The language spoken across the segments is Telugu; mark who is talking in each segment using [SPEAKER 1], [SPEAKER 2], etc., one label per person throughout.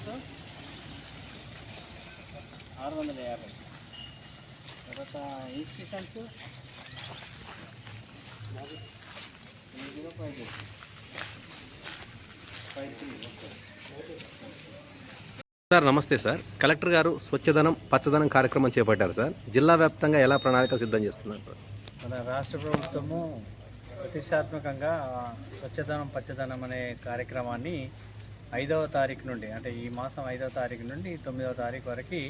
[SPEAKER 1] బాక్స్ 650. తర్వాత ఇన్స్టిట్యూషన్స్ 5
[SPEAKER 2] సార్ నమస్తే సార్. కలెక్టర్ గారు స్వచ్ఛదనం పచ్చదనం కార్యక్రమం చేపట్టారు సార్. జిల్లా వ్యాప్తంగా ఎలా ప్రణాళిక సిద్ధం చేస్తున్నారు సార్?
[SPEAKER 1] మన రాష్ట్ర ప్రభుత్వము ప్రతిష్టాత్మకంగా స్వచ్ఛదనం పచ్చదనం అనే కార్యక్రమాన్ని 5వ తారీఖు నుండి, అంటే ఈ మాసం 5వ తారీఖు నుండి 9వ తారీఖు వరకు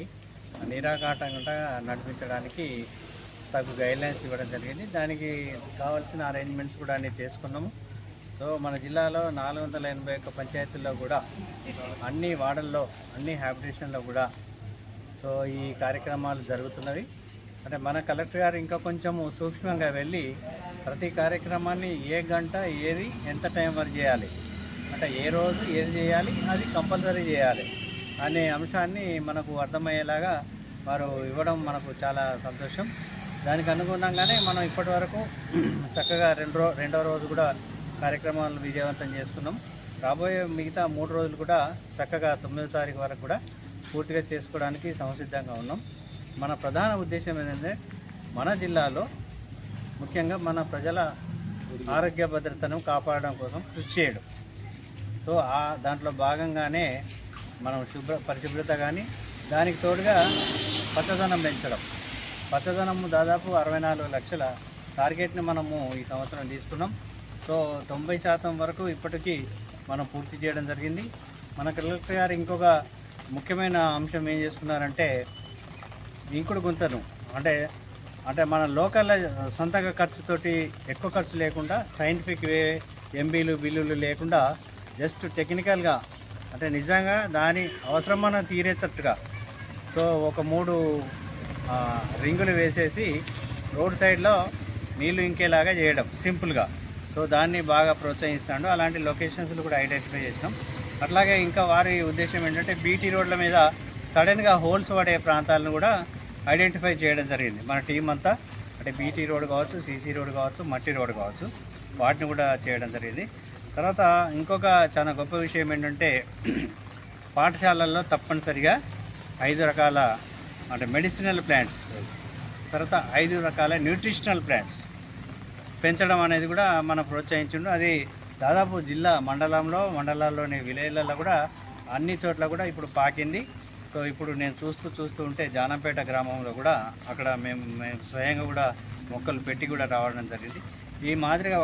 [SPEAKER 1] నిరాఘాటంగా నడిపించడానికి తగు గైడ్లైన్స్ ఇవ్వడం జరిగింది. దానికి కావాల్సిన అరేంజ్మెంట్స్ కూడా అన్నీ చేసుకున్నాము. సో మన జిల్లాలో 481 పంచాయతీల్లో కూడా అన్ని వార్డుల్లో, అన్ని హ్యాబిటేషన్లో కూడా సో ఈ కార్యక్రమాలు జరుగుతున్నవి. అంటే మన కలెక్టర్ గారు ఇంకా కొంచెం సూక్ష్మంగా వెళ్ళి ప్రతి కార్యక్రమాన్ని ఏ గంట ఏది ఎంత టైం వరకు చేయాలి, అంటే ఏ రోజు ఏది చేయాలి, అది కంపల్సరీ చేయాలి అనే అంశాన్ని మనకు అర్థమయ్యేలాగా వారు ఇవ్వడం మనకు చాలా సంతోషం. దానికి అనుగుణంగానే మనం ఇప్పటి వరకు చక్కగా రెండవ రోజు కూడా కార్యక్రమాలను విజయవంతం చేసుకున్నాం. రాబోయే మిగతా 3 రోజులు కూడా చక్కగా 9వ తారీఖు వరకు కూడా పూర్తిగా చేసుకోవడానికి సంసిద్ధంగా ఉన్నాం. మన ప్రధాన ఉద్దేశం ఏంటంటే మన జిల్లాలో ముఖ్యంగా మన ప్రజల ఆరోగ్య భద్రతను కాపాడడం కోసం కృషి చేయడం. సో దాంట్లో భాగంగానే మనం పరిశుభ్రత కానీ, దానికి తోడుగా పచ్చదనం పెంచడం. పచ్చదనము దాదాపు 64 లక్షల టార్గెట్ని మనము ఈ సంవత్సరం తీసుకున్నాం. సో 90% వరకు ఇప్పటికీ మనం పూర్తి చేయడం జరిగింది. మన కలెక్టర్ గారు ఇంకొక ముఖ్యమైన అంశం ఏం చేసుకున్నారంటే ఇంకుడు గుంతను, అంటే మన లోకల్ సొంతగా ఖర్చుతోటి ఎక్కువ ఖర్చు లేకుండా, సైంటిఫిక్ వే ఎంబీలు బిల్లులు లేకుండా జస్ట్ టెక్నికల్గా, అంటే నిజంగా దాని అవసరం మనం తీరేటట్టుగా సో ఒక 3 రింగులు వేసేసి రోడ్ సైడ్లో నీళ్లు ఇంకేలాగా చేయడం సింపుల్గా. సో దాన్ని బాగా ప్రోత్సహిస్తాడు. అలాంటి లొకేషన్స్లు కూడా ఐడెంటిఫై చేసినాం. అట్లాగే ఇంకా వారి ఉద్దేశం ఏంటంటే బీటీ రోడ్ల మీద సడన్గా హోల్స్ పడే ప్రాంతాలను కూడా ఐడెంటిఫై చేయడం జరిగింది మన టీం అంతా. అంటే బీటీ రోడ్ కావచ్చు, సీసీ రోడ్ కావచ్చు, మట్టి రోడ్ కావచ్చు, వాటిని కూడా చేయడం జరిగింది. తర్వాత ఇంకొక చాలా గొప్ప విషయం ఏంటంటే పాఠశాలల్లో తప్పనిసరిగా 5 రకాల అంటే మెడిసినల్ ప్లాంట్స్, తర్వాత 5 రకాల న్యూట్రిషనల్ ప్లాంట్స్ పెంచడం అనేది కూడా మనం ప్రోత్సహించుండు. అది దాదాపు జిల్లా మండలాల్లోని విలేజ్లలో కూడా అన్ని చోట్ల కూడా ఇప్పుడు పాకింది. సో ఇప్పుడు నేను చూస్తూ ఉంటే జానంపేట గ్రామంలో కూడా అక్కడ మేము స్వయంగా కూడా మొక్కలు పెట్టి కూడా రావడం జరిగింది. ఈ మాదిరిగా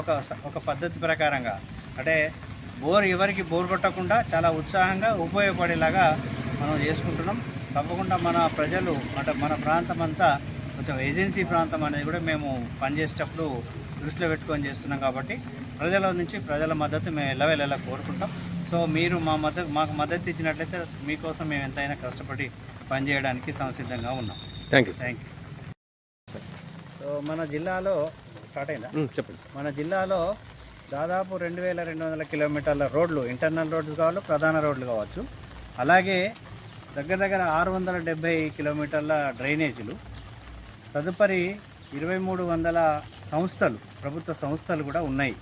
[SPEAKER 1] ఒక పద్ధతి ప్రకారంగా, అంటే ఎవరికి బోర్ కొట్టకుండా చాలా ఉత్సాహంగా ఉపయోగపడేలాగా మనం చేసుకుంటున్నాం. తప్పకుండా మన ప్రజలు, అంటే మన ప్రాంతం అంతా కొంచెం ఏజెన్సీ ప్రాంతం అనేది కూడా మేము పనిచేసేటప్పుడు దృష్టిలో పెట్టుకొని చేస్తున్నాం. కాబట్టి ప్రజల మద్దతు మేము ఎల్లవేళలా కోరుకుంటాం. సో మీరు మాకు మద్దతు ఇచ్చినట్లయితే మీకోసం మేము ఎంతైనా కష్టపడి పనిచేయడానికి సంసిద్ధంగా ఉన్నాం.
[SPEAKER 2] Thank you.
[SPEAKER 1] సో మన జిల్లాలో స్టార్ట్ అయిందా?
[SPEAKER 2] చెప్పండి.
[SPEAKER 1] మన జిల్లాలో దాదాపు 2200 కిలోమీటర్ల రోడ్లు, ఇంటర్నల్ రోడ్లు కావచ్చు, ప్రధాన రోడ్లు కావచ్చు, అలాగే దగ్గర 670 కిలోమీటర్ల డ్రైనేజీలు, తదుపరి 2300 సంస్థలు, ప్రభుత్వ సంస్థలు కూడా ఉన్నాయి.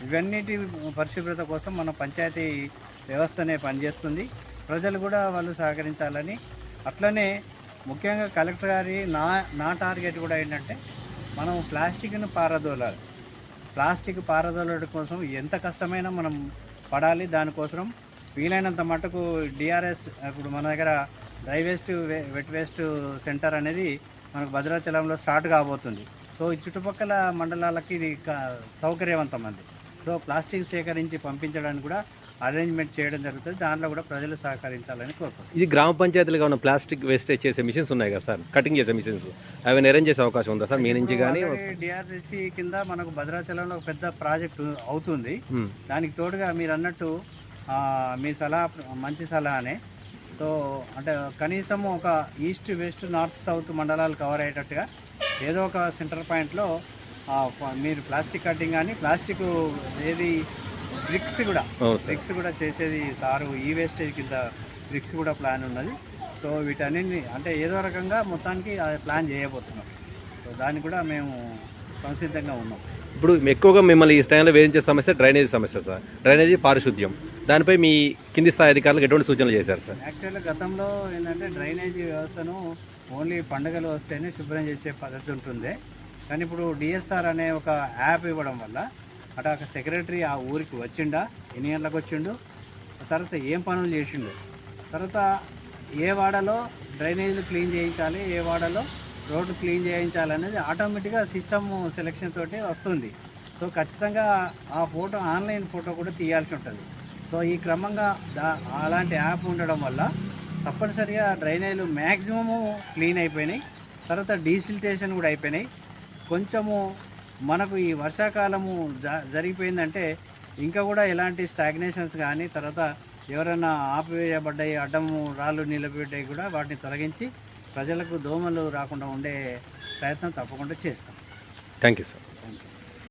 [SPEAKER 1] ఇవన్నిటి పరిశుభ్రత కోసం మన పంచాయతీ వ్యవస్థనే పనిచేస్తుంది. ప్రజలు కూడా వాళ్ళు సహకరించాలని, అట్లనే ముఖ్యంగా కలెక్టర్ గారి నా టార్గెట్ కూడా ఏంటంటే మనం ప్లాస్టిక్ను పారదోలాలి. ప్లాస్టిక్ పారదోలడం కోసం ఎంత కష్టమైనా మనం పడాలి. దానికోసం వీలైనంత మటుకు డిఆర్ఎస్, ఇప్పుడు మన దగ్గర dry waste wet waste centre అనేది మనకు భద్రాచలంలో స్టార్ట్ కాబోతుంది. సో ఈ చుట్టుపక్కల మండలాలకి ఇది సౌకర్యవంతమైంది. సో ప్లాస్టిక్ సేకరించి పంపించడానికి కూడా అరేంజ్మెంట్ చేయడం జరుగుతుంది. దాంట్లో కూడా ప్రజలు సహకరించాలని కోరుకుంటున్నాం.
[SPEAKER 2] ఇది గ్రామ పంచాయతీలుగా ఉన్న ప్లాస్టిక్ వేస్టేజ్ చేసే మిషన్స్ ఉన్నాయి కదా సార్, కటింగ్ చేసే మిషన్స్, అవి అరేంజ్ చేసే అవకాశం ఉందా సార్ మీ నుంచి? కానీ
[SPEAKER 1] డిఆర్సీ కింద మనకు భద్రాచలంలో ఒక పెద్ద ప్రాజెక్టు అవుతుంది. దానికి తోడుగా మీరు అన్నట్టు మీ సలహా మంచి సలహానే. సో అంటే కనీసము ఒక ఈస్ట్, వెస్ట్, నార్త్, సౌత్ మండలాలు కవర్ అయ్యేటట్టుగా ఏదో ఒక సెంటర్ పాయింట్లో మీరు ప్లాస్టిక్ కటింగ్ కానీ, ప్లాస్టిక్ ఏది బ్రిక్స్ కూడా చేసేది సారు ఈ వేస్టేజ్ కింద బ్రిక్స్ కూడా ప్లాన్ ఉన్నది. సో వీటన్నింటినీ అంటే ఏదో రకంగా మొత్తానికి ప్లాన్ చేయబోతున్నాం. సో దానికి కూడా మేము సంసిద్ధంగా ఉన్నాం.
[SPEAKER 2] ఇప్పుడు ఎక్కువగా మిమ్మల్ని ఈ టైంలో వేధించే సమస్య డ్రైనేజీ సమస్య సార్. డ్రైనేజీ పారిశుద్ధ్యం దానిపై మీ కింది స్థాయి అధికారులకు ఎటువంటి సూచనలు చేశారు సార్?
[SPEAKER 1] యాక్చువల్గా గతంలో ఏంటంటే డ్రైనేజీ వ్యవస్థను ఓన్లీ పండుగలు వస్తేనే శుభ్రం చేసే పద్ధతి ఉంటుంది. కానీ ఇప్పుడు డిఎస్ఆర్ అనే ఒక యాప్ ఇవ్వడం వల్ల అటు ఒక సెక్రటరీ ఆ ఊరికి వచ్చిండా, ఎన్ని గంటలకు వచ్చిండు, తర్వాత ఏం పనులు చేసిండు, తర్వాత ఏ వాడలో డ్రైనేజీలు క్లీన్ చేయించాలి, ఏ వాడలో రోడ్డు క్లీన్ చేయించాలి అనేది ఆటోమేటిక్గా సిస్టమ్ సెలెక్షన్ తోటి వస్తుంది. సో ఖచ్చితంగా ఆ ఫోటో ఆన్లైన్ ఫోటో కూడా తీయాల్సి ఉంటుంది. సో ఈ క్రమంగా అలాంటి యాప్ ఉండడం వల్ల తప్పనిసరిగా డ్రైనేజీలు మ్యాక్సిమము క్లీన్ అయిపోయినాయి. తర్వాత డీసిల్టేషన్ కూడా అయిపోయినాయి. కొంచెము మనకు ఈ వర్షాకాలము జరిగిపోయిందంటే ఇంకా కూడా ఎలాంటి స్టాగ్నేషన్స్ కానీ తర్వాత ఎవరైనా ఆపివేయబడ్డాయి అడ్డము రాళ్ళు నిలబెట్టాయి కూడా వాటిని తొలగించి ప్రజలకు దోమలు రాకుండా ఉండే ప్రయత్నం తప్పకుండా చేస్తాం.
[SPEAKER 2] Thank you sir.